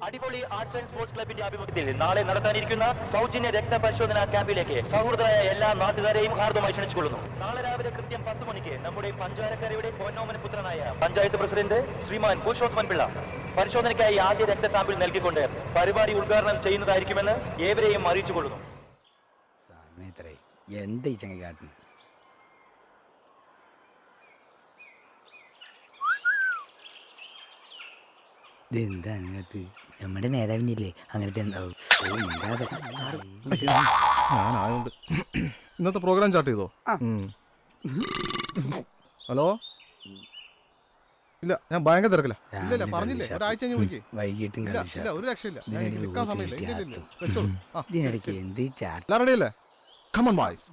അടിപൊളി arts and sports ക്ലബിന്റെ ആഭിമുഖ്യത്തിൽ നാളെ നടത്താനിരിക്കുന്ന സൗജന്യ രക്തപരിശോധനാ ക്യാമ്പിലേക്ക് സൗഹൃദരായ എല്ലാ നാട്ടുകാരെയും ഹാർദമായി ക്ഷണിച്ചുകൊള്ളുന്നു. നാളെ രാവിലെ കൃത്യം 10 മണിക്ക് നമ്മുടെ പഞ്ചാരക്കരയുടെ പൊന്നോമന പുത്രനായ പഞ്ചായത്ത് പ്രസിഡന്റ് ശ്രീമാൻ പുരുഷോത്തമൻ പിള്ള പരിശോധനയ്ക്കായി ആദ്യ രക്തസാമ്പിൾ നൽകിക്കൊണ്ട് പരിപാടി ഉദ്ഘാടനം ചെയ്യുന്നതായിരിക്കുമെന്ന് ഏവരെയും അറിയിച്ചുകൊള്ളുന്നു. ഇതെന്താണത്? നമ്മുടെ നേതാവിനില്ലേ അങ്ങനത്തെ ഉണ്ടാവും. ഞാനായോണ്ട് ഇന്നത്തെ പ്രോഗ്രാം ചാർട്ട് ചെയ്തോ? ഹലോ, ഇല്ല ഞാൻ ഭയങ്കര തിരക്കില്ല. ഇല്ല പറഞ്ഞില്ലേ ഒരാഴ്ച കഴിഞ്ഞ് വിളിക്കേ. വൈകിട്ടും ഇല്ല ഒരു രക്ഷയില്ല, ഞാൻ വിളിക്കാൻ സമയമില്ല. ഇല്ല വെച്ചോളൂ. ഇതിനിടയ്ക്ക് എന്ത് എല്ലാം റെഡിയല്ലേ? Come on boys.